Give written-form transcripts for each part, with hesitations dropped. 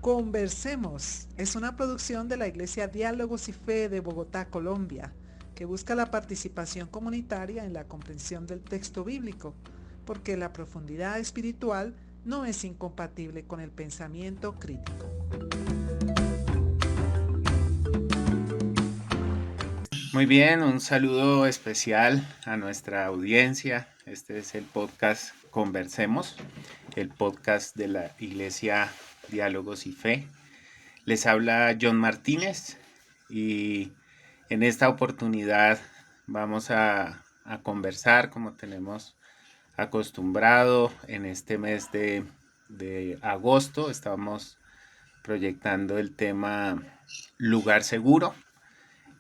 Conversemos es una producción de la Iglesia Diálogos y Fe de Bogotá, Colombia, que busca la participación comunitaria en la comprensión del texto bíblico, porque la profundidad espiritual no es incompatible con el pensamiento crítico. Muy bien, un saludo especial a nuestra audiencia. Este es el podcast Conversemos, el podcast de la Iglesia Diálogos y Fe. Les habla John Martínez y en esta oportunidad vamos a conversar como tenemos acostumbrado en este mes de agosto. Estamos proyectando el tema Lugar Seguro.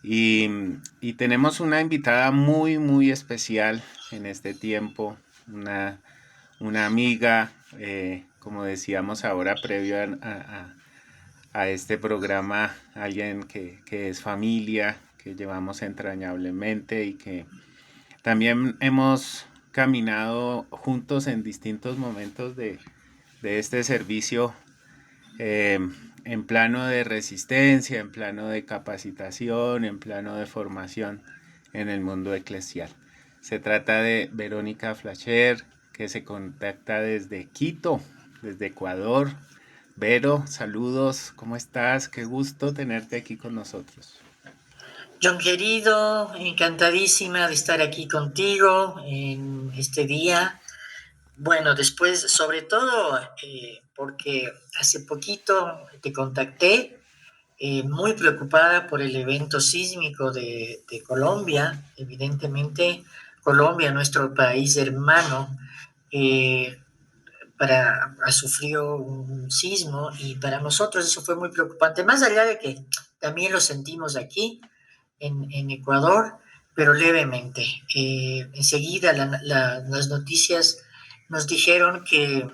Y tenemos una invitada muy especial en este tiempo, una amiga, como decíamos ahora, previo a este programa, alguien que es familia, que llevamos entrañablemente y que también hemos caminado juntos en distintos momentos de este servicio, eh, en plano de resistencia, en plano de capacitación, en plano de formación en el mundo eclesial. Se trata de Verónica Flacher, que se contacta desde Quito, desde Ecuador. Vero, saludos, ¿cómo estás? Qué gusto tenerte aquí con nosotros. John querido, encantadísima de estar aquí contigo en este día. Bueno, después, sobre todo, porque hace poquito te contacté, muy preocupada por el evento sísmico de Colombia. Evidentemente, Colombia, nuestro país hermano, eh, ha sufrido un sismo y para nosotros eso fue muy preocupante, más allá de que también lo sentimos aquí en Ecuador, pero levemente. Enseguida las noticias nos dijeron que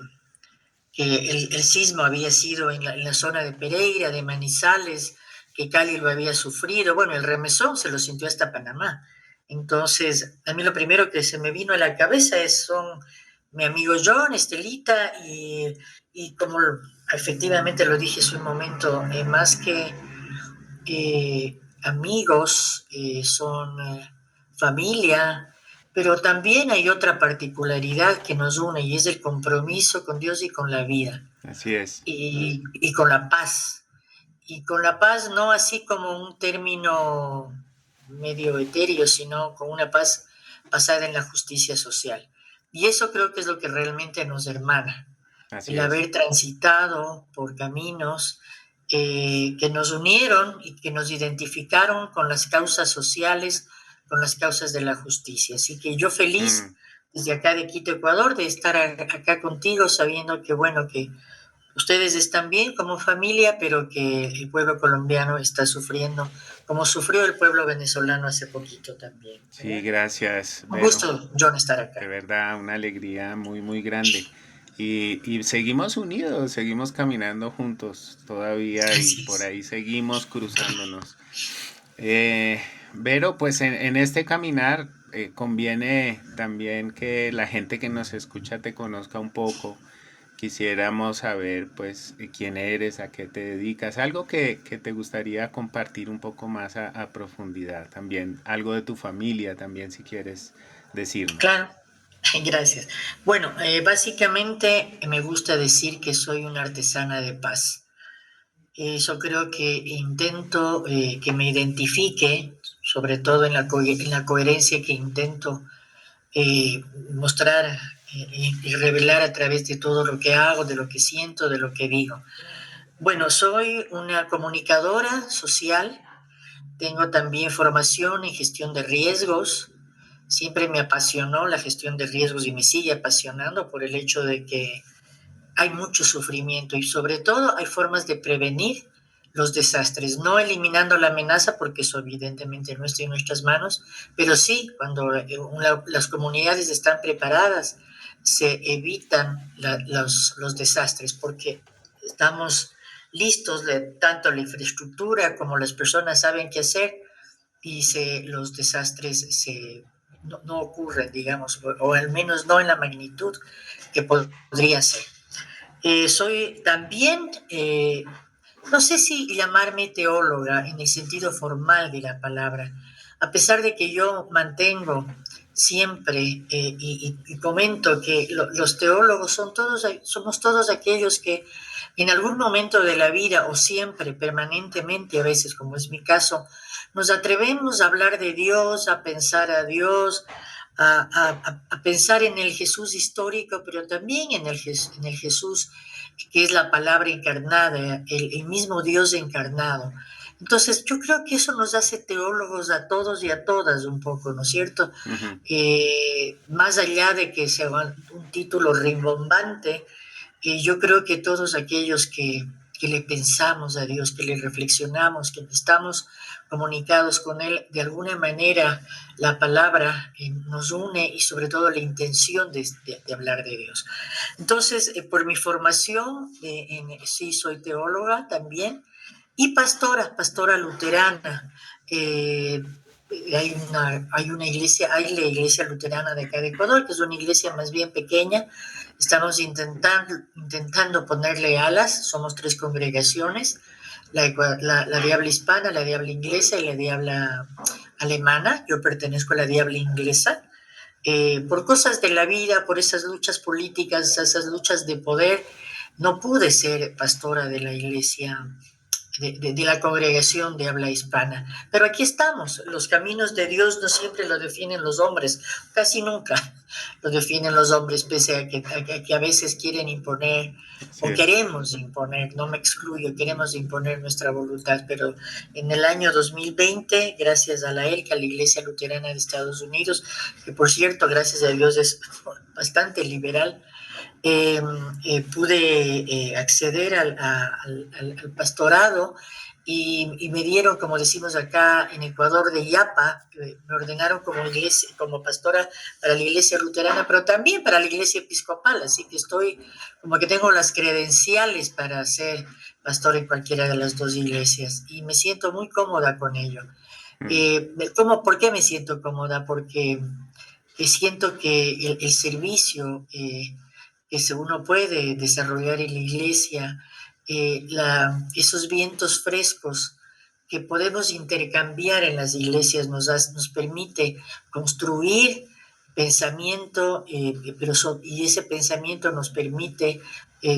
el sismo había sido en la zona de Pereira, de Manizales, que Cali lo había sufrido. Bueno, el remesón se lo sintió hasta Panamá. Entonces, a mí lo primero que se me vino a la cabeza son mi amigo John, Estelita, y como efectivamente lo dije hace un momento, más que amigos, son familia, pero también hay otra particularidad que nos une y es el compromiso con Dios y con la vida Así es. y con la paz. Y con la paz no así como un término medio etéreo, sino con una paz basada en la justicia social. Y eso creo que es lo que realmente nos hermana, Así el es. haber transitado por caminos que nos unieron y que nos identificaron con las causas sociales, con las causas de la justicia. Así que yo feliz Mm. desde acá de Quito, Ecuador, de estar acá contigo, sabiendo que bueno, que ustedes están bien como familia, pero que el pueblo colombiano está sufriendo, como sufrió el pueblo venezolano hace poquito también, Sí, ¿verdad? gracias, Un Vero. gusto, John, estar De acá. verdad, una alegría muy grande. Y seguimos unidos, seguimos caminando juntos todavía y Así por es. ahí seguimos cruzándonos. Eh, Vero, pues en este caminar conviene también que la gente que nos escucha te conozca un poco. Quisiéramos saber pues quién eres, a qué te dedicas, algo que te gustaría compartir un poco más a profundidad también, algo de tu familia también si quieres decirnos. Claro, gracias. Bueno, básicamente me gusta decir que soy una artesana de paz. Yo creo que intento que me identifique, sobre todo en la coherencia que intento mostrar y revelar a través de todo lo que hago, de lo que siento, de lo que digo. Bueno, soy una comunicadora social, tengo también formación en gestión de riesgos. Siempre me apasionó la gestión de riesgos y me sigue apasionando por el hecho de que hay mucho sufrimiento y sobre todo hay formas de prevenir los desastres, no eliminando la amenaza porque eso evidentemente no está en nuestras manos, pero sí cuando las comunidades están preparadas se evitan los desastres porque estamos listos, tanto la infraestructura como las personas saben qué hacer y los desastres no ocurren, digamos, o al menos no en la magnitud que podría ser. Soy también, no sé si llamarme teóloga en el sentido formal de la palabra, a pesar de que yo mantengo siempre y comento que los teólogos somos todos aquellos que en algún momento de la vida o siempre, permanentemente, a veces como es mi caso, nos atrevemos a hablar de Dios, a pensar a Dios, a pensar en el Jesús histórico, pero también en el Jesús que es la palabra encarnada, el mismo Dios encarnado. Entonces, yo creo que eso nos hace teólogos a todos y a todas un poco, ¿no es cierto? Ujú. Más allá de que sea un título rimbombante, yo creo que todos aquellos que le pensamos a Dios, que le reflexionamos, que estamos comunicados con Él, de alguna manera la palabra nos une y sobre todo la intención de hablar de Dios. Entonces, por mi formación, sí soy teóloga también y pastora luterana. Eh, hay una iglesia, hay la iglesia luterana de acá de Ecuador, que es una iglesia más bien pequeña. Estamos intentando ponerle alas, somos 3 congregaciones, la de habla hispana, la de habla inglesa y la de habla alemana. Yo pertenezco a la de habla inglesa. Por cosas de la vida, por esas luchas políticas, esas luchas de poder, no pude ser pastora de la iglesia de la congregación de habla hispana. Pero aquí estamos. Los caminos de Dios no siempre lo definen los hombres, casi nunca lo definen los hombres, pese a que a veces quieren imponer Así o es. queremos imponer, no me excluyo, queremos imponer nuestra voluntad, pero en el año 2020, gracias a la ELCA, la Iglesia Luterana de Estados Unidos, que por cierto, gracias a Dios es bastante liberal, pude acceder al pastorado y me dieron, como decimos acá en Ecuador, de Yapa, me ordenaron como, iglesia, como pastora para la iglesia luterana, pero también para la iglesia episcopal, así que estoy como que tengo las credenciales para ser pastor en cualquiera de las dos iglesias y me siento muy cómoda con ello. Mm, ¿Por qué me siento cómoda? Porque siento que el servicio que uno puede desarrollar en la iglesia, esos vientos frescos que podemos intercambiar en las iglesias nos permite construir pensamiento, y ese pensamiento nos permite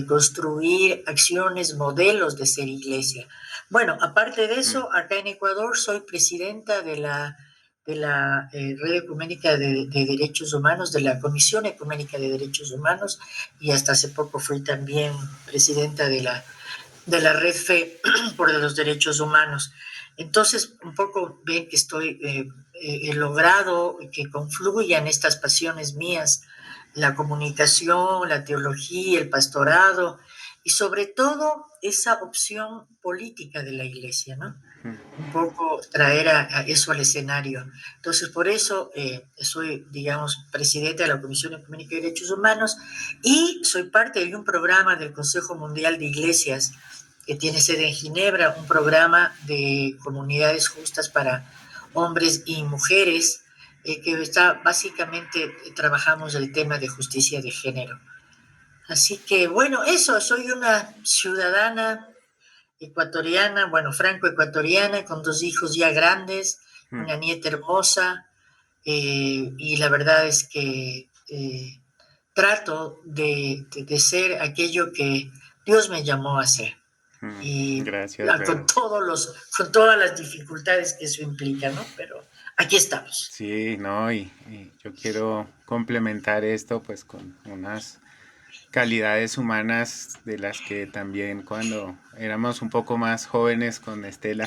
construir acciones, modelos de ser iglesia. Bueno, aparte de mm. eso, acá en Ecuador soy presidenta de la Red Ecuménica de Derechos Humanos, de la Comisión Ecuménica de Derechos Humanos, y hasta hace poco fui también presidenta de la Red Fe por los Derechos Humanos. Entonces, un poco ven que he logrado que confluyan estas pasiones mías, la comunicación, la teología, el pastorado, y sobre todo esa opción política de la iglesia, ¿no? Un poco traer a eso al escenario. Entonces, por eso soy, digamos, presidenta de la Comisión Ecuménica de Derechos Humanos y soy parte de un programa del Consejo Mundial de Iglesias que tiene sede en Ginebra, un programa de comunidades justas para hombres y mujeres, que está básicamente, trabajamos el tema de justicia de género. Así que, bueno, eso, soy una ciudadana ecuatoriana, bueno, franco-ecuatoriana, con 2 hijos ya grandes, Mm. una nieta hermosa, y la verdad es que trato de ser aquello que Dios me llamó a ser. Y Gracias, con, Bebo. con todas las dificultades que eso implica, ¿no? Pero aquí estamos. Sí, no, y yo quiero complementar esto pues con unas calidades humanas de las que también cuando éramos un poco más jóvenes con Estela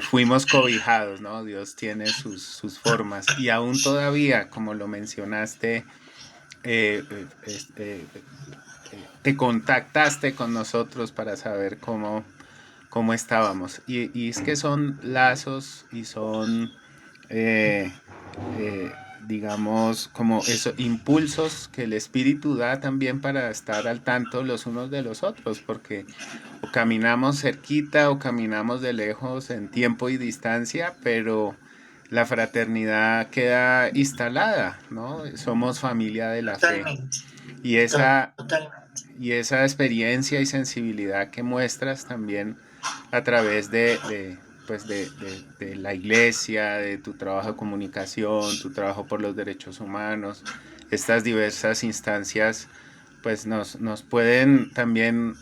fuimos cobijados, ¿no? Dios tiene sus formas y aún todavía, como lo mencionaste, eh, eh, te contactaste con nosotros para saber cómo estábamos. Y es que son lazos y son, eh, digamos, como esos impulsos que el espíritu da también para estar al tanto los unos de los otros, porque o caminamos cerquita o caminamos de lejos en tiempo y distancia, pero la fraternidad queda instalada, ¿no? Somos familia de la fe. Totalmente, Y esa, totalmente. esa experiencia y sensibilidad que muestras también a través pues de la iglesia, de tu trabajo de comunicación, tu trabajo por los derechos humanos, estas diversas instancias pues nos pueden también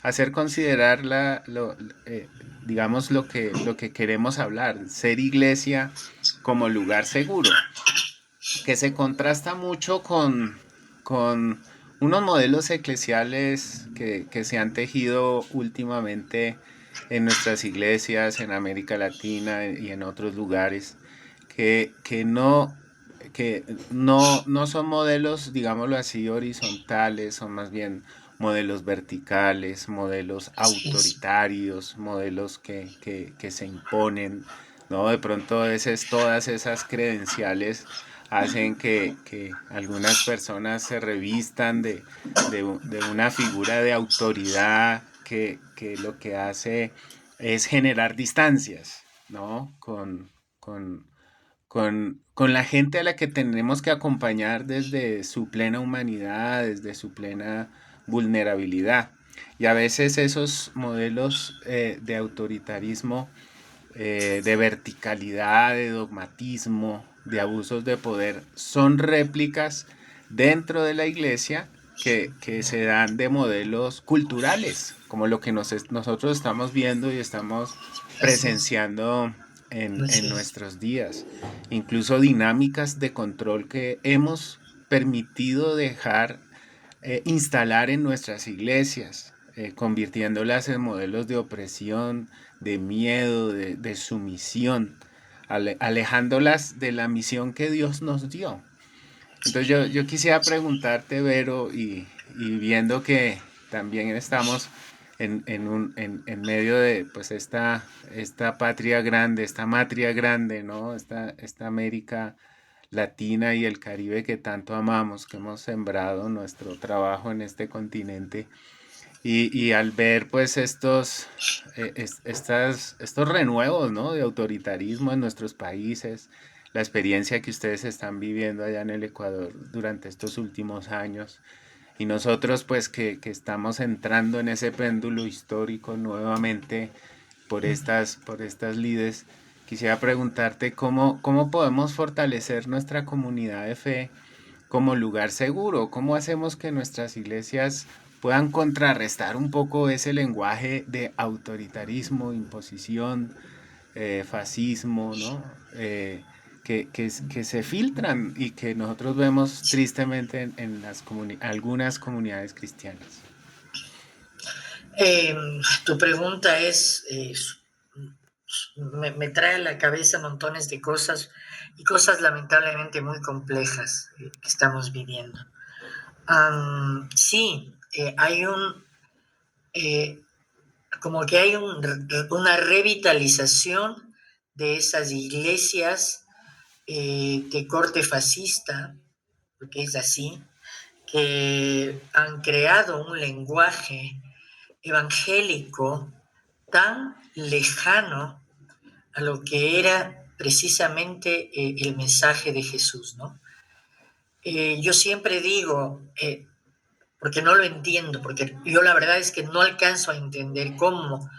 hacer considerar digamos lo que queremos hablar, ser iglesia como lugar seguro, que se contrasta mucho con unos modelos eclesiales que se han tejido últimamente en nuestras iglesias, en América Latina y en otros lugares, que no son modelos, digámoslo así, horizontales, son más bien modelos verticales, modelos autoritarios, modelos que se imponen, ¿no? De pronto a veces todas esas credenciales hacen que algunas personas se revistan de una figura de autoridad que lo que hace es generar distancias, ¿no? Con la gente a la que tenemos que acompañar desde su plena humanidad, desde su plena vulnerabilidad. Y a veces esos modelos de autoritarismo, de verticalidad, de dogmatismo, de abusos de poder, son réplicas dentro de la iglesia que se dan de modelos culturales, como lo que nosotros estamos viendo y estamos Así es, presenciando así en es. nuestros días. Incluso dinámicas de control que hemos permitido dejar instalar en nuestras iglesias, convirtiéndolas en modelos de opresión, de miedo, de sumisión, alejándolas de la misión que Dios nos dio. Entonces yo quisiera preguntarte, Vero, y viendo que también estamos en medio de pues esta patria grande, esta matria grande, ¿no? Esta América Latina y el Caribe que tanto amamos, que hemos sembrado nuestro trabajo en este continente. Y al ver pues estos renuevos, ¿no? De autoritarismo en nuestros países, la experiencia que ustedes están viviendo allá en el Ecuador durante estos últimos años, y nosotros pues que estamos entrando en ese péndulo histórico nuevamente por estas lides, quisiera preguntarte cómo podemos fortalecer nuestra comunidad de fe como lugar seguro. ¿Cómo hacemos que nuestras iglesias puedan contrarrestar un poco ese lenguaje de autoritarismo, imposición, fascismo, ¿no? Que se filtran y que nosotros vemos tristemente en algunas comunidades cristianas? Eh, Tu pregunta me trae a la cabeza montones de cosas y cosas lamentablemente muy complejas que estamos viviendo. Sí, hay eh, como que hay una revitalización de esas iglesias de corte fascista, porque es así, que han creado un lenguaje evangélico tan lejano a lo que era precisamente el mensaje de Jesús, ¿no? Yo siempre digo, porque no lo entiendo, porque yo la verdad es que no alcanzo a entender cómo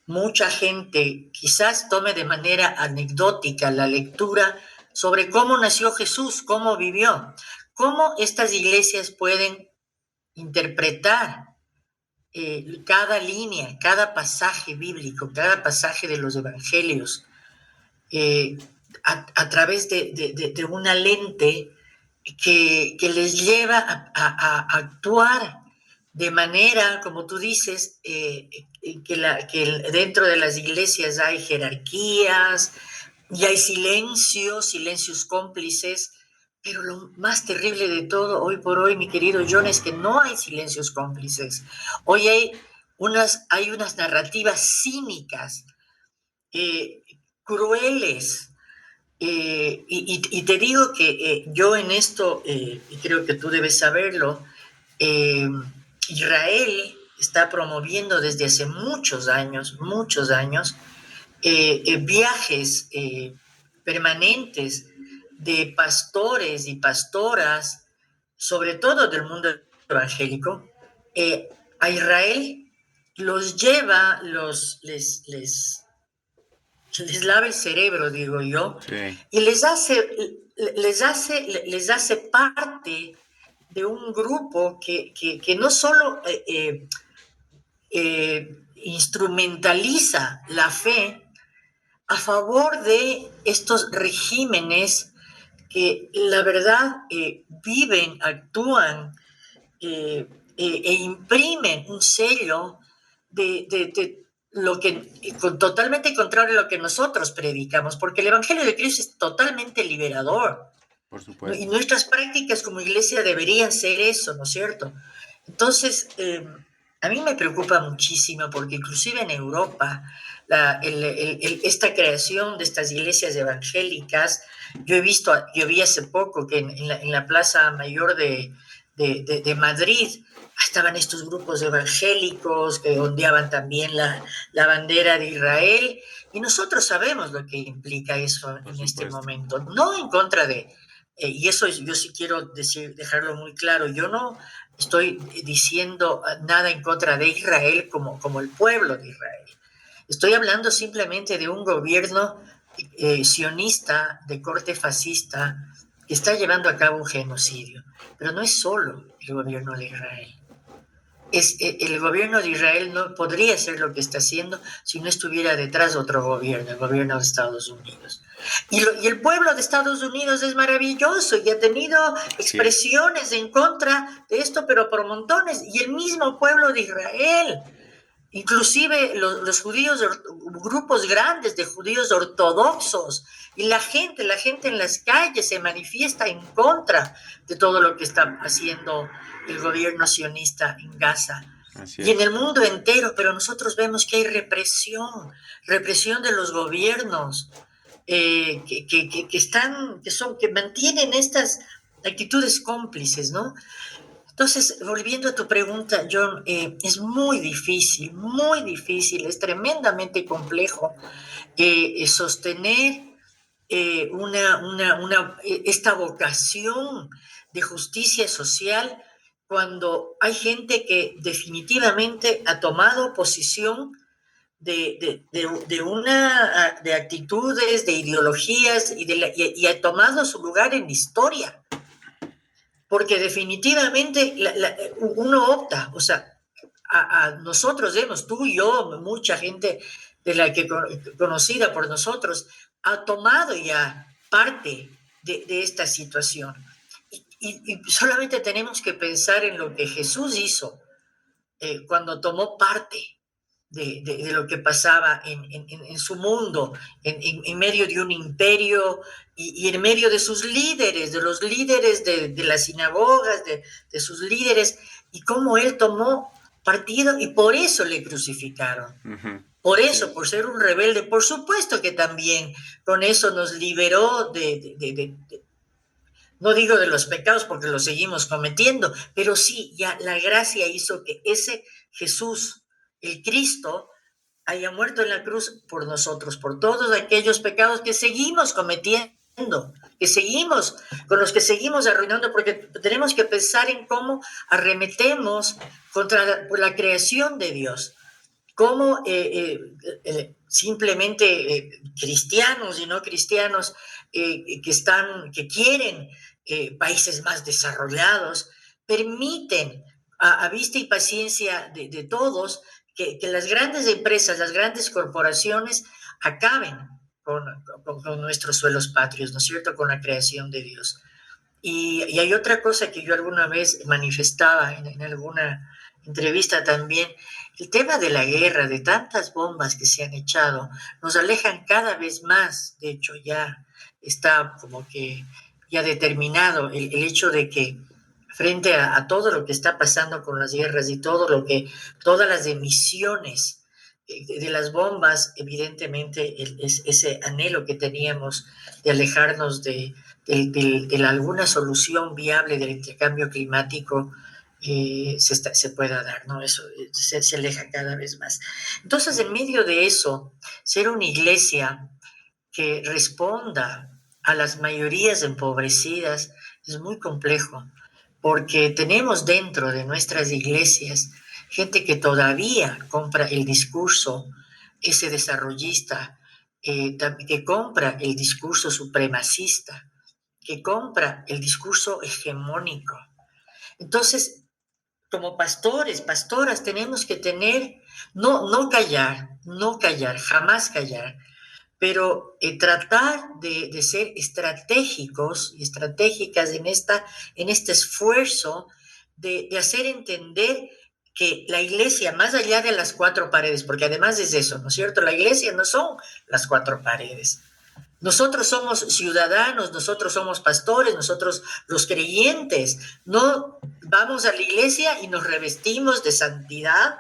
mucha gente quizás tome de manera anecdótica la lectura sobre cómo nació Jesús, cómo vivió, cómo estas iglesias pueden interpretar cada línea, cada pasaje bíblico, cada pasaje de los evangelios, eh, a través de una lente que les lleva a actuar de manera, como tú dices, que dentro de las iglesias hay jerarquías y hay silencios cómplices, pero lo más terrible de todo, hoy por hoy, mi querido John, es que no hay silencios cómplices. Hoy hay unas narrativas cínicas, eh, crueles, y te digo que yo en esto, y creo que tú debes saberlo, eh, Israel está promoviendo desde hace muchos años, viajes permanentes de pastores y pastoras sobre todo del mundo evangélico, a Israel los lleva, les lava el cerebro, digo yo, Sí, y les hace parte de un grupo que no solo instrumentaliza la fe a favor de estos regímenes que la verdad viven, actúan e imprimen un sello de lo que totalmente contrario a lo que nosotros predicamos, porque el Evangelio de Cristo es totalmente liberador. por Y supuesto. nuestras prácticas como iglesia deberían ser eso, ¿no es cierto? Entonces, a mí me preocupa muchísimo porque inclusive en Europa, esta creación de estas iglesias evangélicas, yo vi hace poco que en la Plaza Mayor de Madrid estaban estos grupos evangélicos que ondeaban también la bandera de Israel, y nosotros sabemos lo que implica eso Por en este supuesto. momento, no en contra y eso yo sí quiero dejarlo muy claro, yo no estoy diciendo nada en contra de Israel como el pueblo de Israel. Estoy hablando simplemente de un gobierno sionista de corte fascista que está llevando a cabo un genocidio. Pero no es solo el gobierno de Israel. El gobierno de Israel no podría hacer lo que está haciendo si no estuviera detrás de otro gobierno, el gobierno de Estados Unidos. Y el pueblo de Estados Unidos es maravilloso y ha tenido Así es. expresiones en contra de esto, pero por montones. Y el mismo pueblo de Israel, inclusive los judíos, grupos grandes de judíos ortodoxos, y la gente en las calles se manifiesta en contra de todo lo que está haciendo el gobierno sionista en Gaza Así y en el es. mundo entero, pero nosotros vemos que hay represión de los gobiernos que mantienen estas actitudes cómplices, ¿no? Entonces, volviendo a tu pregunta, John, es muy difícil, es tremendamente complejo sostener esta vocación de justicia social cuando hay gente que definitivamente ha tomado posición de actitudes, de ideologías y ha tomado su lugar en la historia porque definitivamente uno opta, o sea, nosotros vemos, tú y yo, mucha gente de la que conocida por nosotros, ha tomado ya parte de esta situación. Y solamente tenemos que pensar en lo que Jesús hizo cuando tomó parte de lo que pasaba en su mundo, en medio de un imperio y en medio de sus líderes, de los líderes de las sinagogas, de sus líderes, y cómo él tomó partido y por eso le crucificaron. Ujú. Por Así eso, es. por ser un rebelde, por supuesto que también con eso nos liberó no digo de los pecados porque los seguimos cometiendo, pero sí, ya la gracia hizo que ese Jesús, el Cristo, haya muerto en la cruz por nosotros, por todos aquellos pecados que seguimos cometiendo, que seguimos, con los que seguimos arruinando, porque tenemos que pensar en cómo arremetemos contra la creación de Dios, cómo simplemente cristianos y no cristianos que quieren países más desarrollados, permiten a vista y paciencia de todos que las grandes empresas, las grandes corporaciones acaben con nuestros suelos patrios, ¿no es cierto?, con la creación de Dios. Y hay otra cosa que yo alguna vez manifestaba en alguna entrevista también, el tema de la guerra, de tantas bombas que se han echado, nos alejan cada vez más, de hecho ya está como que ya determinado el hecho de que frente a todo lo que está pasando con las guerras y todas las emisiones de las bombas, evidentemente es ese anhelo que teníamos de alejarnos de alguna solución viable del intercambio climático se pueda dar, ¿no? Eso se aleja cada vez más. Entonces, en medio de eso, ser una iglesia que responda a las mayorías empobrecidas es muy complejo, porque tenemos dentro de nuestras iglesias gente que todavía compra el discurso, ese desarrollista, que compra el discurso supremacista, que compra el discurso hegemónico. Entonces, como pastores, pastoras, tenemos que tener, no callar, no callar, jamás callar, pero tratar de ser estratégicos y estratégicas en este esfuerzo de hacer entender que la iglesia, más allá de las cuatro paredes, porque además es eso, ¿no es cierto? La iglesia no son las cuatro paredes. Nosotros somos ciudadanos, nosotros somos pastores, nosotros los creyentes, no vamos a la iglesia y nos revestimos de santidad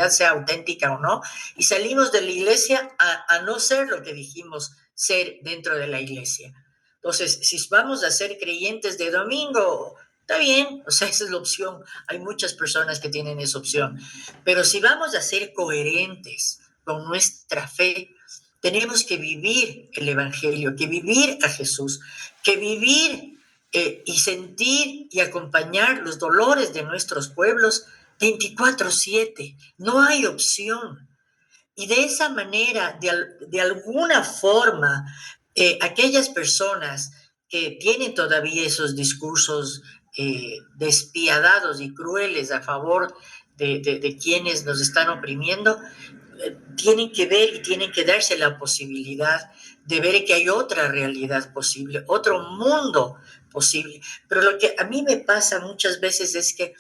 sea auténtica o no, y salimos de la iglesia a no ser lo que dijimos ser dentro de la iglesia. Entonces, si vamos a ser creyentes de domingo, está bien, o sea, esa es la opción. Hay muchas personas que tienen esa opción. Pero si vamos a ser coherentes con nuestra fe, tenemos que vivir el Evangelio, que vivir a Jesús, que vivir y sentir y acompañar los dolores de nuestros pueblos 24/7. No hay opción. Y de esa manera, de alguna forma, aquellas personas que tienen todavía esos discursos despiadados y crueles a favor de quienes nos están oprimiendo, tienen que ver y tienen que darse la posibilidad de ver que hay otra realidad posible, otro mundo posible. Pero lo que a mí me pasa muchas veces es que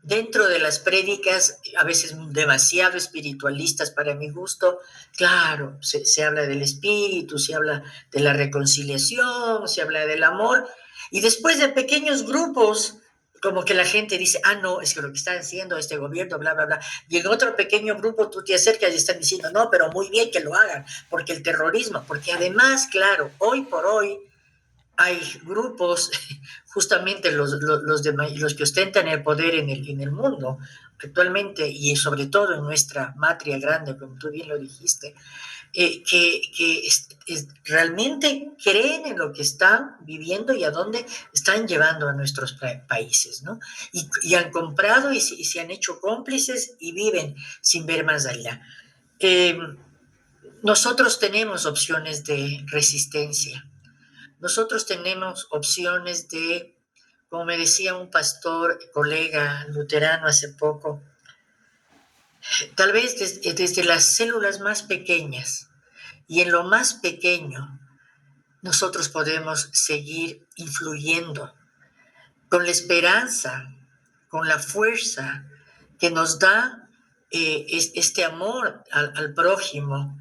dentro de las prédicas, a veces demasiado espiritualistas para mi gusto, claro, se habla del espíritu, se habla de la reconciliación, se habla del amor, y después de pequeños grupos, como que la gente dice, ah, no, es que lo que está haciendo este gobierno, bla, bla, bla, y en otro pequeño grupo tú te acercas y están diciendo, no, pero muy bien que lo hagan, porque el terrorismo, porque además, claro, hoy por hoy, hay grupos, justamente los que ostentan el poder en el mundo actualmente y sobre todo en nuestra matria grande, como tú bien lo dijiste, que realmente creen en lo que están viviendo y a dónde están llevando a nuestros países, ¿no? Y han comprado y se han hecho cómplices y viven sin ver más allá. Nosotros tenemos opciones de resistencia. Nosotros tenemos opciones de, como me decía un pastor, colega luterano hace poco, tal vez desde las células más pequeñas y en lo más pequeño, nosotros podemos seguir influyendo con la esperanza, con la fuerza que nos da este amor al prójimo,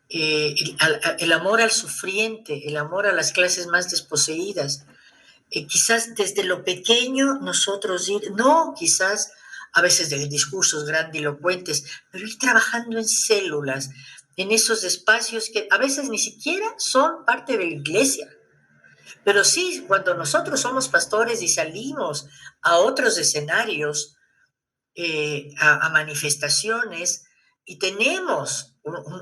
el amor al sufriente, el amor a las clases más desposeídas. Quizás desde lo pequeño nosotros ir, no quizás a veces de discursos grandilocuentes, pero ir trabajando en células, en esos espacios que a veces ni siquiera son parte de la iglesia. Pero sí, cuando nosotros somos pastores y salimos a otros escenarios, a manifestaciones, y tenemos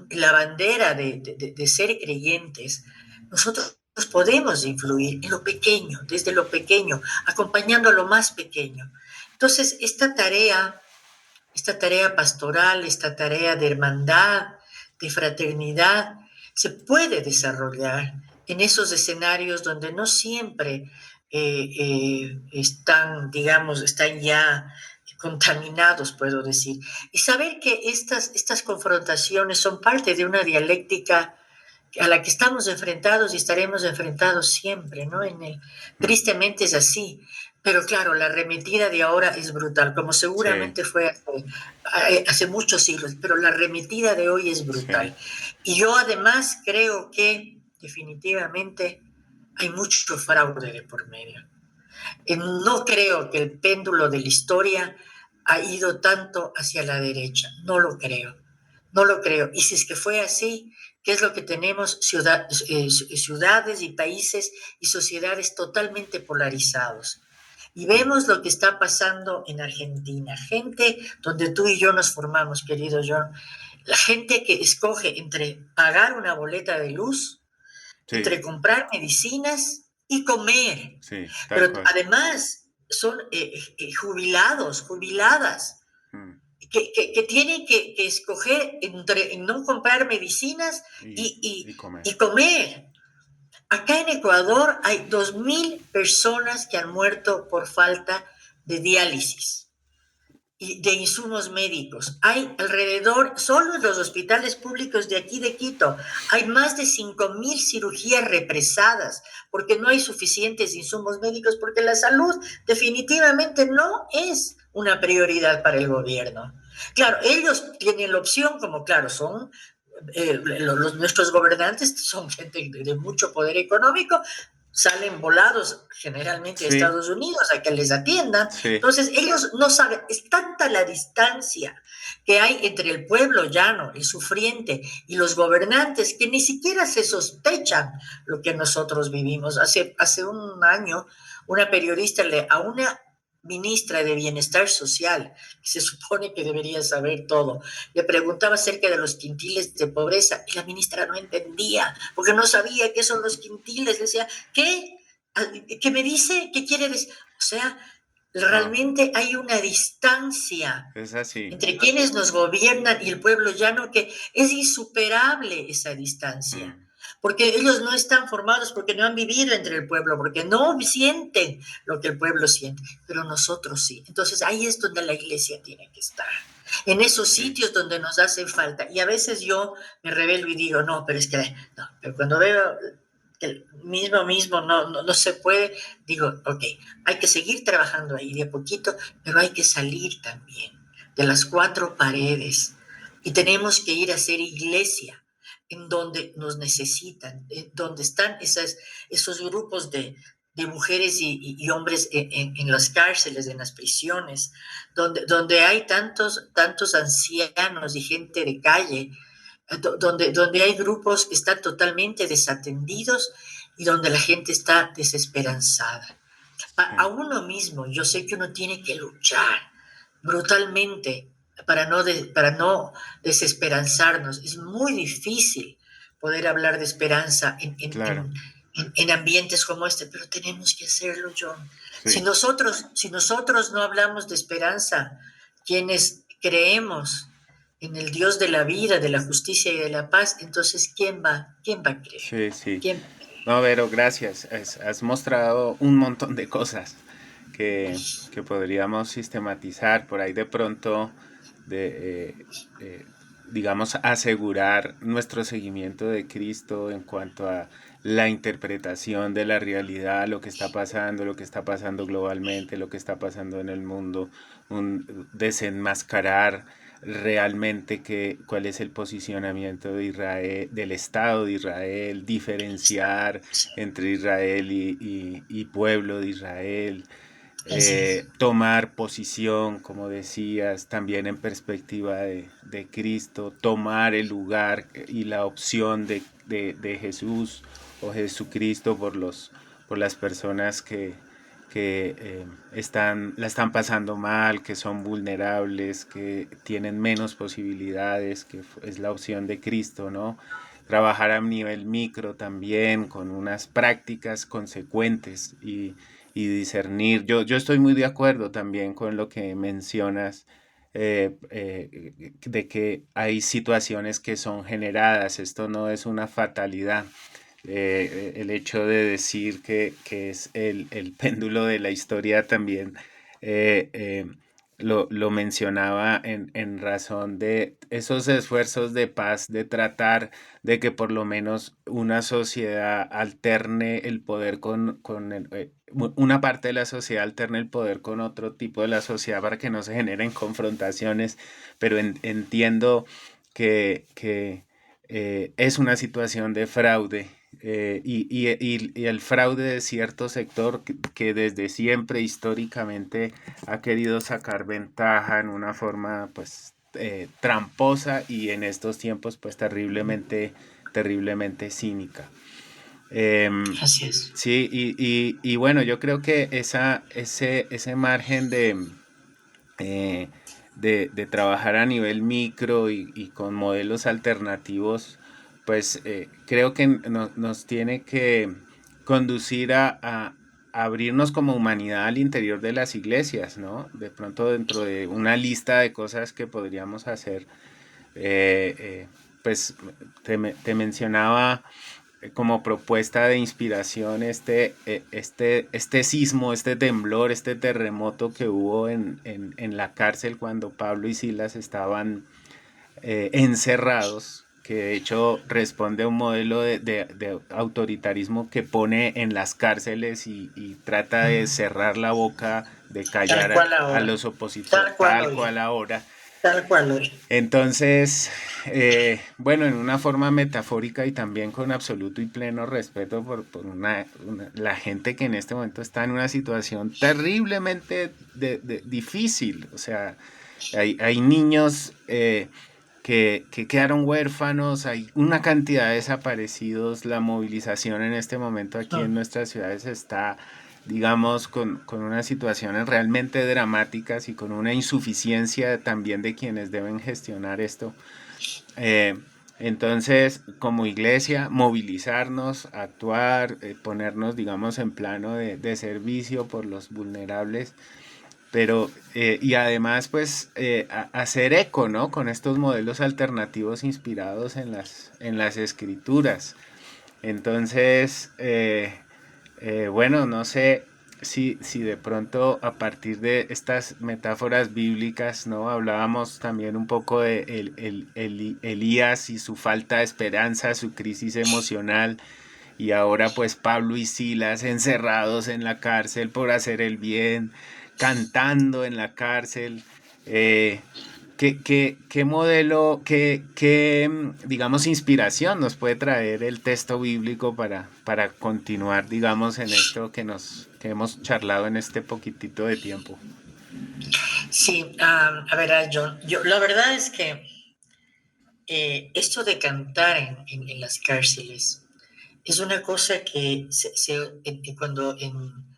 la bandera de ser creyentes, nosotros podemos influir en lo pequeño, desde lo pequeño, acompañando a lo más pequeño. Entonces, esta tarea pastoral, esta tarea de hermandad, de fraternidad, se puede desarrollar en esos escenarios donde no siempre están ya contaminados, puedo decir. Y saber que estas confrontaciones son parte de una dialéctica a la que estamos enfrentados y estaremos enfrentados siempre, ¿no? Tristemente es así. Pero claro, la arremetida de ahora es brutal, como seguramente Sí, fue hace muchos siglos, pero la arremetida de hoy es brutal. sí, Y yo además creo que definitivamente hay mucho fraude de por medio. No creo que el péndulo de la historia ha ido tanto hacia la derecha, no lo creo, no lo creo. Y si es que fue así, ¿qué es lo que tenemos? Ciudades y países y sociedades totalmente polarizados. Y vemos lo que está pasando en Argentina, gente donde tú y yo nos formamos, querido John, la gente que escoge entre pagar una boleta de luz, entre sí, comprar medicinas y comer. Sí, tal Pero cual. además son jubilados, jubiladas, Mm. que tienen que escoger entre no comprar medicinas Y, y, y comer. y comer. Acá en Ecuador hay 2.000 personas que han muerto por falta de diálisis y de insumos médicos. Hay alrededor, solo en los hospitales públicos de aquí de Quito, hay más de 5.000 cirugías represadas porque no hay suficientes insumos médicos, porque la salud definitivamente no es una prioridad para el gobierno. Claro, ellos tienen la opción, como claro, son nuestros gobernantes son gente de mucho poder económico, salen volados generalmente a Sí, Estados Unidos a que les atiendan. sí, Entonces ellos no saben, es tanta la distancia que hay entre el pueblo llano, el sufriente y los gobernantes que ni siquiera se sospechan lo que nosotros vivimos. Hace un año una periodista a una ministra de Bienestar Social, que se supone que debería saber todo, le preguntaba acerca de los quintiles de pobreza y la ministra no entendía, porque no sabía qué son los quintiles. Le decía, ¿qué? ¿Qué me dice? ¿Qué quiere decir? O sea, no, realmente hay una distancia es así. entre quienes nos gobiernan y el pueblo llano que es insuperable esa distancia. Mm. Porque ellos no están formados, porque no han vivido entre el pueblo, porque no sienten lo que el pueblo siente, pero nosotros sí. Entonces ahí es donde la iglesia tiene que estar, en esos Sí, sitios donde nos hace falta. Y a veces yo me rebelo y digo, no, pero es que, no, pero cuando veo que el mismo no se puede, digo, ok, hay que seguir trabajando ahí de a poquito, pero hay que salir también de las cuatro paredes y tenemos que ir a hacer iglesia en donde nos necesitan, donde están esos grupos de mujeres y hombres en las cárceles, en las prisiones, donde hay tantos ancianos y gente de calle, donde hay grupos que están totalmente desatendidos y donde la gente está desesperanzada. A sí, uno mismo, yo sé que uno tiene que luchar brutalmente para no desesperanzarnos. Es muy difícil poder hablar de esperanza claro, en ambientes como este, pero tenemos que hacerlo, John. sí, Si nosotros no hablamos de esperanza, quienes creemos en el Dios de la vida, de la justicia y de la paz, entonces quién va a creer? sí, sí. ¿Quién? No, Vero, gracias. Has mostrado un montón de cosas que podríamos sistematizar por ahí de pronto, de, digamos, asegurar nuestro seguimiento de Cristo en cuanto a la interpretación de la realidad, lo que está pasando globalmente, lo que está pasando en el mundo, un desenmascarar realmente cuál es el posicionamiento de Israel, del Estado de Israel, diferenciar entre Israel y pueblo de Israel, Así es. tomar posición, como decías, también en perspectiva de Cristo, tomar el lugar y la opción de Jesús o Jesucristo por las personas que la están pasando mal, que son vulnerables, que tienen menos posibilidades, que es la opción de Cristo, ¿no? Trabajar a nivel micro también, con unas prácticas consecuentes y discernir. Yo estoy muy de acuerdo también con lo que mencionas de que hay situaciones que son generadas, esto no es una fatalidad. El hecho de decir que es el péndulo de la historia también eh, eh, lo mencionaba en razón de esos esfuerzos de paz, de tratar de que por lo menos una sociedad alterne el poder una parte de la sociedad alterne el poder con otro tipo de la sociedad para que no se generen confrontaciones, pero entiendo que es una situación de fraude y el fraude de cierto sector que desde siempre históricamente ha querido sacar ventaja en una forma pues tramposa y en estos tiempos pues terriblemente cínica. Así es. Sí, y bueno, yo creo que ese margen eh, de trabajar a nivel micro y con modelos alternativos, pues creo que nos tiene conducir a abrirnos como humanidad al interior de las iglesias, ¿no? De pronto dentro de una lista de cosas que podríamos hacer, pues te mencionaba como propuesta de inspiración este sismo, este temblor, este terremoto que hubo en la cárcel cuando Pablo y Silas estaban encerrados, que de hecho responde a un modelo de autoritarismo que pone en las cárceles y trata de cerrar la boca, de Tal callar cual a ahora, los opositores, tal cual tal hoy, cual ahora. tal cual hoy. Entonces, bueno, en una forma metafórica y también con absoluto y pleno respeto por la gente que en este momento está en una situación terriblemente difícil. O sea, hay niños que quedaron huérfanos, hay una cantidad de desaparecidos, la movilización en este momento aquí en nuestras ciudades está, digamos, con unas situaciones realmente dramáticas y con una insuficiencia también de quienes deben gestionar esto. Eh, entonces, como iglesia, movilizarnos, actuar, ponernos, digamos, en plano de servicio por los vulnerables, pero y además pues hacer eco, ¿no? Con estos modelos alternativos inspirados en las escrituras. Entonces, bueno, no sé si de pronto a partir de estas metáforas bíblicas, ¿no? Hablábamos también un poco de Elías y su falta de esperanza, su crisis emocional, y ahora pues Pablo y Silas encerrados en la cárcel por hacer el bien, cantando en la cárcel. ¿Qué modelo, digamos, inspiración nos puede traer el texto bíblico para continuar, digamos, en esto que hemos charlado en este poquitito de tiempo? Sí, a ver, John, la verdad es que esto de cantar en las cárceles es una cosa que cuando en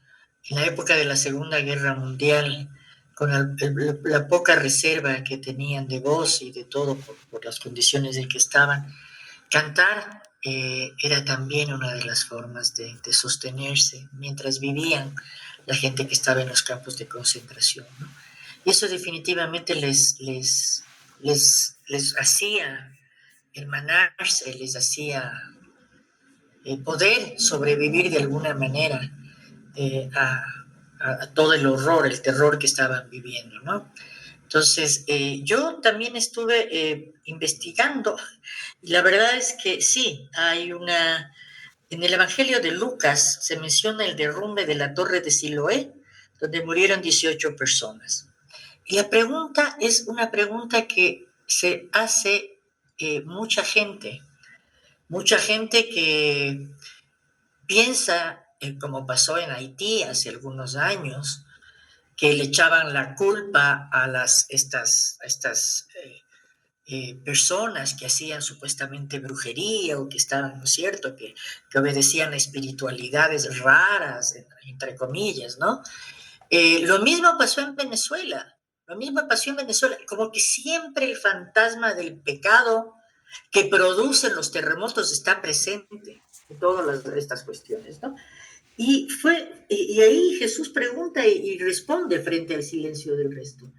la época de la Segunda Guerra Mundial, con la poca reserva que tenían de voz y de todo por las condiciones en que estaban, cantar era también una de las formas de sostenerse mientras vivían la gente que estaba en los campos de concentración, ¿no? Y eso definitivamente les hacía hermanarse, les hacía poder sobrevivir de alguna manera a todo el horror, el terror que estaban viviendo, ¿no? Entonces, yo también estuve investigando y la verdad es que sí, en el Evangelio de Lucas se menciona el derrumbe de la torre de Siloé, donde murieron 18 personas. Y la pregunta es una pregunta que se hace mucha gente que piensa, como pasó en Haití hace algunos años, que le echaban la culpa a estas personas que hacían supuestamente brujería o que estaban, ¿no es cierto?, que obedecían a espiritualidades raras, entre comillas, ¿no? Lo mismo pasó en Venezuela, lo mismo pasó en Venezuela, como que siempre el fantasma del pecado que producen los terremotos está presente en todas estas cuestiones, ¿no? Y ahí Jesús pregunta y responde frente al silencio del resto.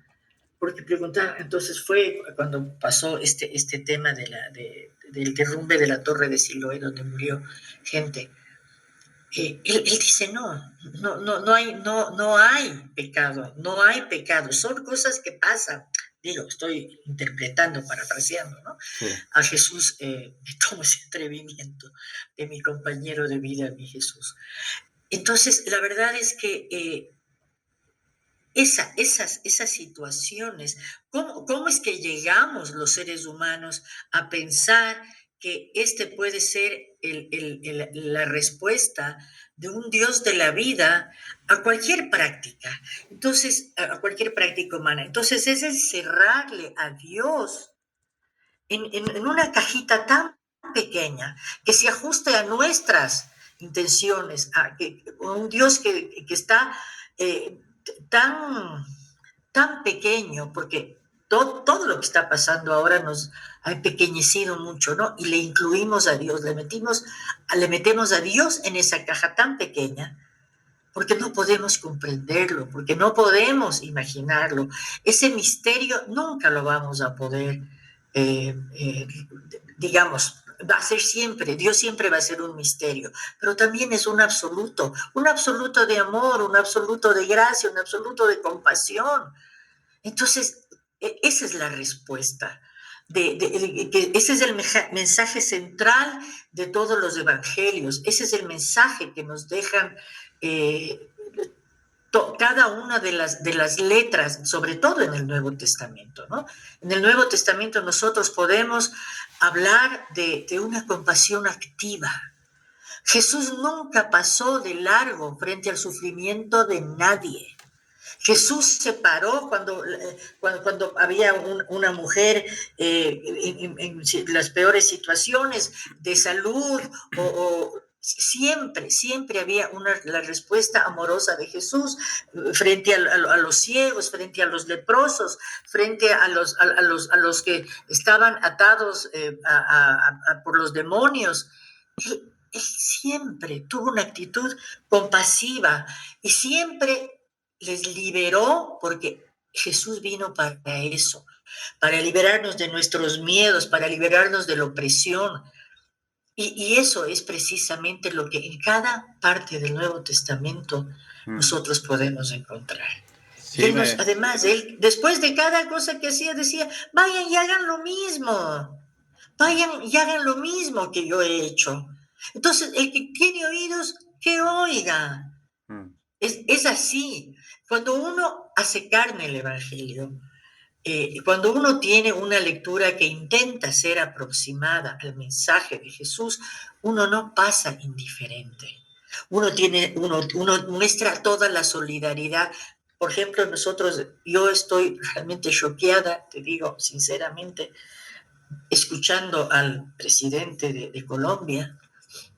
Porque preguntaba, entonces fue cuando pasó este tema del derrumbe de la torre de Siloé, donde murió gente. Él dice, no hay pecado, son cosas que pasan. Digo, estoy interpretando, parafraseando, ¿no? Sí. A Jesús, me tomo ese atrevimiento de mi compañero de vida, mi Jesús. Entonces, la verdad es que esas situaciones, ¿cómo es que llegamos los seres humanos a pensar que este puede ser la respuesta de un Dios de la vida a cualquier práctica? Entonces, a cualquier práctica humana. Entonces, es encerrarle a Dios en una cajita tan pequeña que se ajuste a nuestras intenciones, un Dios que está tan, tan pequeño, porque todo lo que está pasando ahora nos ha empequeñecido mucho, ¿no? Y le incluimos a Dios, le metemos a Dios en esa caja tan pequeña, porque no podemos comprenderlo, porque no podemos imaginarlo. Ese misterio nunca lo vamos a poder, digamos, va a ser siempre, Dios siempre va a ser un misterio, pero también es un absoluto de amor, un absoluto de gracia, un absoluto de compasión. Entonces, esa es la respuesta. Ese es el mensaje central de todos los evangelios. Ese es el mensaje que nos dejan eh, cada una de las letras, sobre todo en el Nuevo Testamento, ¿no? En el Nuevo Testamento nosotros podemos hablar de una compasión activa. Jesús nunca pasó de largo frente al sufrimiento de nadie. Jesús se paró cuando había una mujer en las peores situaciones de salud o siempre había la respuesta amorosa de Jesús frente a los ciegos, frente a los leprosos, frente a los que estaban atados por los demonios. Él siempre tuvo una actitud compasiva y siempre les liberó, porque Jesús vino para eso, para liberarnos de nuestros miedos, para liberarnos de la opresión. Y eso es precisamente lo que en cada parte del Nuevo Testamento nosotros podemos encontrar. Sí, y él, después de cada cosa que hacía, decía, vayan y hagan lo mismo, vayan y hagan lo mismo que yo he hecho. Entonces, el que tiene oídos, que oiga. Es así. Cuando uno hace carne el Evangelio, cuando uno tiene una lectura que intenta ser aproximada al mensaje de Jesús, uno no pasa indiferente. Uno muestra toda la solidaridad. Por ejemplo, yo estoy realmente choqueada, te digo sinceramente, escuchando al presidente de Colombia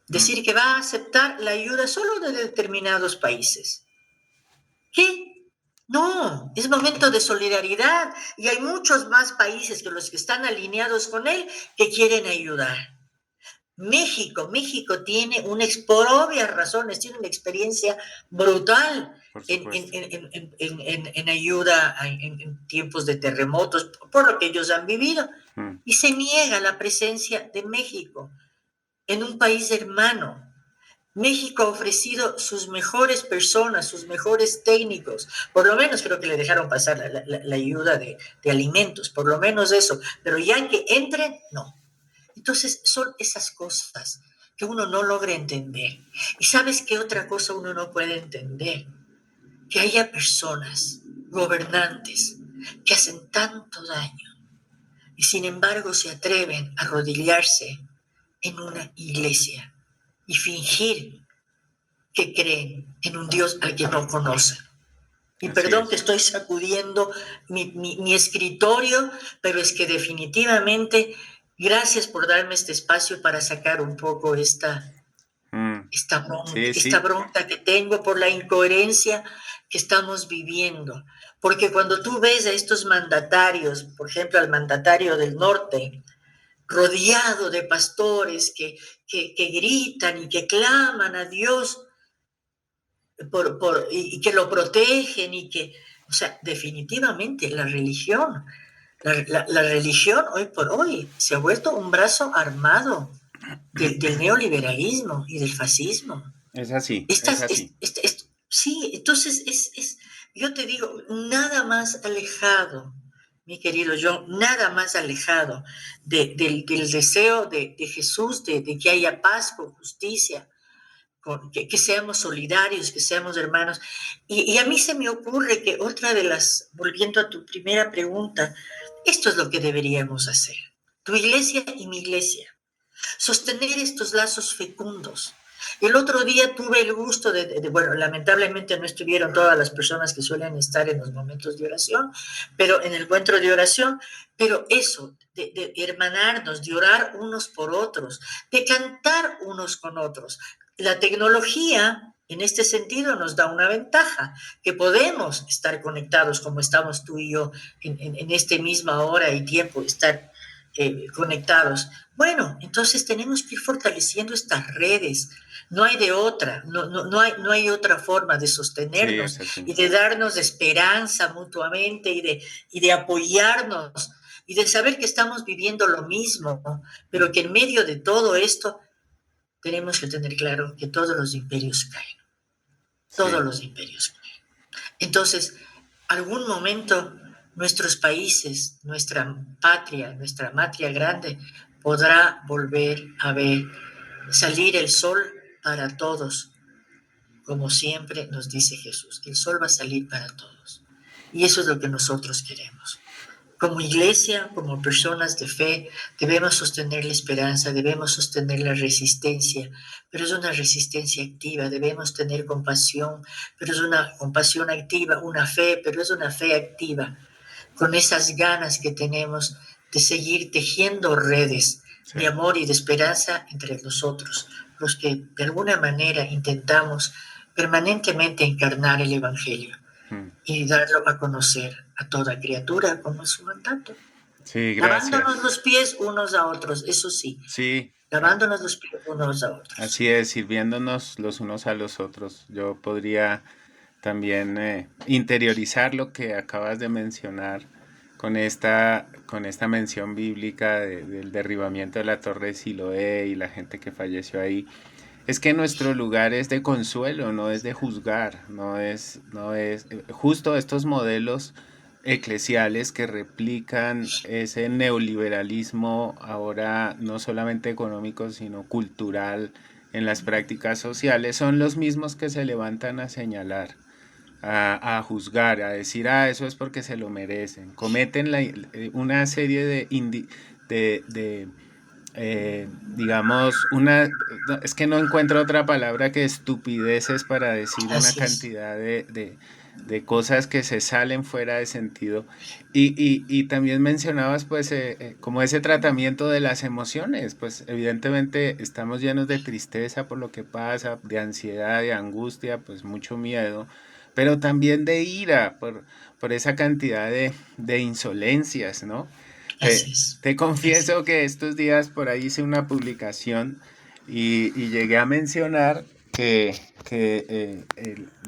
decir que va a aceptar la ayuda solo de determinados países. ¿Qué? No, es momento de solidaridad y hay muchos más países que los que están alineados con él que quieren ayudar. México tiene por obvias razones, tiene una experiencia brutal en ayuda en tiempos de terremotos, por lo que ellos han vivido. Y se niega la presencia de México en un país hermano. México ha ofrecido sus mejores personas, sus mejores técnicos, por lo menos creo que le dejaron pasar la ayuda de alimentos, por lo menos eso, pero ya que entren, no. Entonces son esas cosas que uno no logra entender. ¿Y sabes qué otra cosa uno no puede entender? Que haya personas, gobernantes, que hacen tanto daño y sin embargo se atreven a arrodillarse en una iglesia y fingir que creen en un Dios al que no conocen. Y perdón que estoy sacudiendo mi escritorio, pero es que definitivamente, gracias por darme este espacio para sacar un poco esta bronca que tengo por la incoherencia que estamos viviendo. Porque cuando tú ves a estos mandatarios, por ejemplo, al mandatario del norte, rodeado de pastores que gritan y que claman a Dios, y que lo protegen o sea, definitivamente la religión hoy por hoy se ha vuelto un brazo armado del neoliberalismo y del fascismo. Es así, sí, entonces yo te digo, nada más alejado, mi querido John, nada más alejado del deseo de Jesús, de que haya paz con justicia, que seamos solidarios, que seamos hermanos. Y a mí se me ocurre que volviendo a tu primera pregunta, esto es lo que deberíamos hacer. Tu iglesia y mi iglesia. Sostener estos lazos fecundos. El otro día tuve el gusto bueno, lamentablemente no estuvieron todas las personas que suelen estar en los momentos de oración, pero en el encuentro de oración, pero eso, de hermanarnos, de orar unos por otros, de cantar unos con otros. La tecnología En este sentido nos da una ventaja, que podemos estar conectados como estamos tú y yo en esta misma hora y tiempo, estar conectados. Bueno, entonces tenemos que ir fortaleciendo estas redes. No hay de otra, no hay otra forma de Sí, sostenernos es así. y de darnos esperanza mutuamente y de apoyarnos y de saber que estamos viviendo lo mismo, pero que en medio de todo esto tenemos que tener claro que todos los imperios caen, todos Sí, los imperios caen. Entonces, algún momento nuestros países, nuestra matria grande, podrá volver a ver salir el sol para todos, como siempre nos dice Jesús. El sol va a salir para todos. Y eso es lo que nosotros queremos. Como iglesia, como personas de fe, debemos sostener la esperanza, debemos sostener la resistencia, pero es una resistencia activa, debemos tener compasión, pero es una compasión activa, una fe, pero es una fe activa, con esas ganas que tenemos de seguir tejiendo redes sí. de amor y de esperanza entre nosotros, los que de alguna manera intentamos permanentemente encarnar el Evangelio Mm. y darlo a conocer a toda criatura como es su mandato. Sí, Lavándonos gracias. los pies unos a otros, eso sí, Sí, lavándonos los pies unos a otros. así es, sirviéndonos los unos a los otros. Yo podría también interiorizar lo que acabas de mencionar con esta mención bíblica del derribamiento de la torre de Siloé y la gente que falleció ahí. Es que nuestro lugar es de consuelo, no es de juzgar, no es justo estos modelos eclesiales que replican ese neoliberalismo ahora no solamente económico, sino cultural en las prácticas sociales, son los mismos que se levantan a señalar, a juzgar, a decir, eso es porque se lo merecen. Cometen una serie digamos, es que no encuentro otra palabra que estupideces para decir una Así es, cantidad de cosas que se salen fuera de sentido. Y también mencionabas pues como ese tratamiento de las emociones, pues evidentemente estamos llenos de tristeza por lo que pasa, de ansiedad, de angustia, pues mucho miedo, pero también de ira por esa cantidad de insolencias, ¿no? Te, así es, te así confieso es. que estos días por ahí hice una publicación y llegué a mencionar que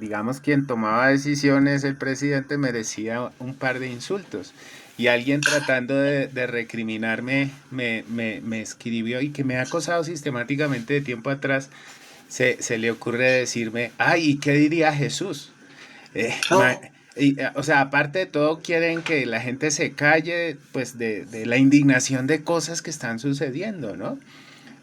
digamos, quien tomaba decisiones, el presidente, merecía un par de insultos. Y alguien tratando de recriminarme me escribió y que me ha acosado sistemáticamente de tiempo atrás, se le ocurre decirme, ay, ¿y qué diría Jesús? Eh, ma- Oh, o sea, aparte de todo, quieren que la gente se calle, pues, de la indignación de cosas que están sucediendo, ¿no?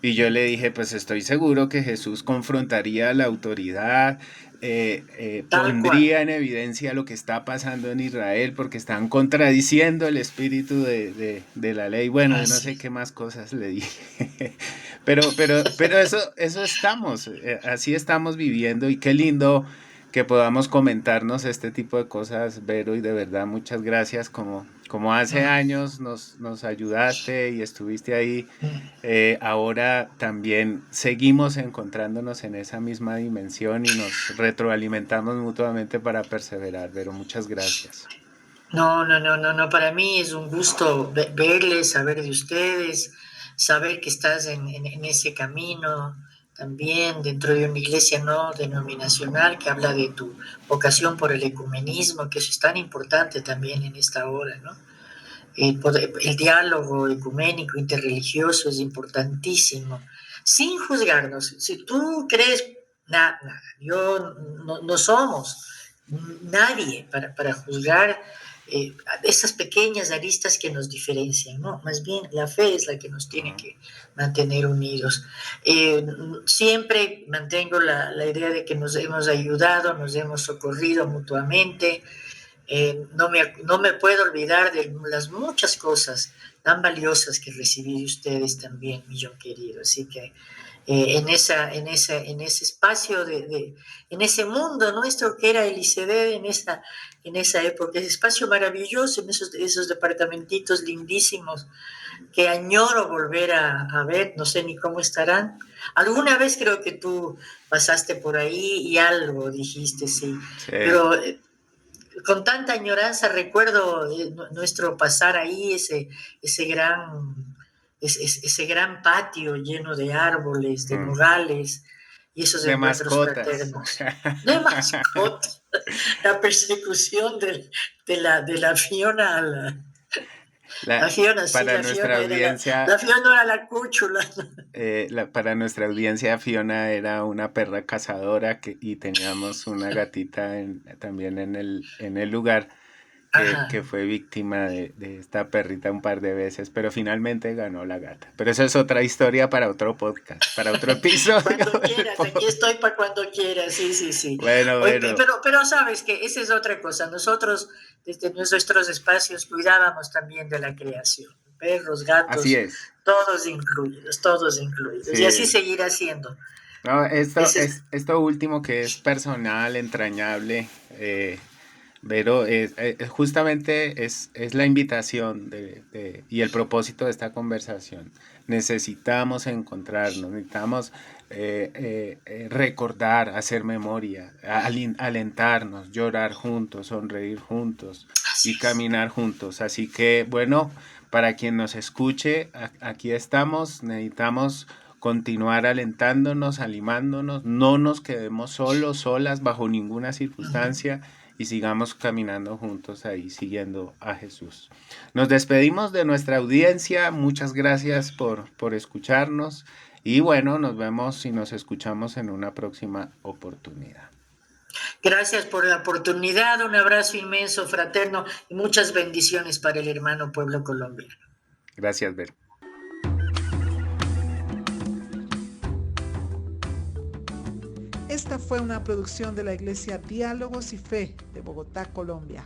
Y yo le dije, pues estoy seguro que Jesús confrontaría a la autoridad, tal cual, pondría en evidencia lo que está pasando en Israel, porque están contradiciendo el espíritu de la ley. Bueno, yo no así sé es. qué más cosas le dije. Pero eso estamos, así estamos viviendo y qué lindo que podamos comentarnos este tipo de cosas, Vero, y de verdad muchas gracias, como hace Mm, años nos ayudaste y estuviste ahí, mm. ahora también seguimos encontrándonos en esa misma dimensión y nos retroalimentamos mutuamente para perseverar, Vero, muchas gracias. No, para mí es un gusto verles, saber de ustedes, saber que estás en ese camino también dentro de una iglesia no denominacional que habla de tu vocación por el ecumenismo, que eso es tan importante también en esta hora, ¿no? El diálogo ecuménico, interreligioso es importantísimo, sin juzgarnos. Si tú crees, nada, yo no somos nadie para juzgar esas pequeñas aristas que nos diferencian, ¿no? Más bien la fe es la que nos tiene que mantener unidos. Siempre mantengo la idea de que nos hemos ayudado, nos hemos socorrido mutuamente, no me puedo olvidar de las muchas cosas tan valiosas que recibí de ustedes también, millón querido. Así que en ese espacio, en ese mundo nuestro que era el ICD en esa época, ese espacio maravilloso, en esos departamentitos lindísimos que añoro volver a ver, no sé ni cómo estarán. Alguna vez creo que tú pasaste por ahí y algo dijiste, sí, Sí, pero con tanta añoranza recuerdo nuestro pasar ahí, ese gran patio lleno de árboles, de mm, nogales y esos de encuentros mascotas. fraternos. De mascotas, la persecución de la Fiona la La, Fiona, sí, para nuestra la audiencia, Fiona era la cúchula. para nuestra audiencia, Fiona era una perra cazadora y teníamos una gatita también en el lugar Ajá. que fue víctima de esta perrita un par de veces, pero finalmente ganó la gata. Pero eso es otra historia para otro podcast, para otro episodio Cuando del quieras, aquí podcast. estoy para cuando quieras, sí, sí, sí. Bueno, Oye, bueno, pero sabes que esa es otra cosa. Nosotros, desde nuestros espacios, cuidábamos también de la creación. Perros, así gatos, es. todos incluidos, todos incluidos. Y así Sí. seguirá siendo. No, Ese es, esto último que es personal, entrañable, Vero, justamente es la invitación y el propósito de esta conversación. Necesitamos encontrarnos, necesitamos recordar, hacer memoria, alentarnos, llorar juntos, sonreír juntos así y es. caminar juntos. Así que, bueno, para quien nos escuche, aquí estamos, necesitamos continuar alentándonos, animándonos, no nos quedemos solos, solas, bajo ninguna circunstancia y sigamos caminando juntos ahí, siguiendo a Jesús. Nos despedimos de nuestra audiencia, muchas gracias por escucharnos y bueno, nos vemos y nos escuchamos en una próxima oportunidad. Gracias por la oportunidad, un abrazo inmenso, fraterno y muchas bendiciones para el hermano pueblo colombiano. Gracias, Ver. Esta fue una producción de la Iglesia Diálogos y Fe de Bogotá, Colombia,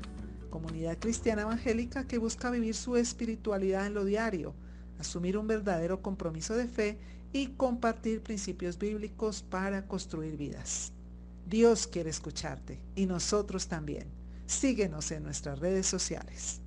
comunidad cristiana evangélica que busca vivir su espiritualidad en lo diario, asumir un verdadero compromiso de fe y compartir principios bíblicos para construir vidas. Dios quiere escucharte y nosotros también. Síguenos en nuestras redes sociales.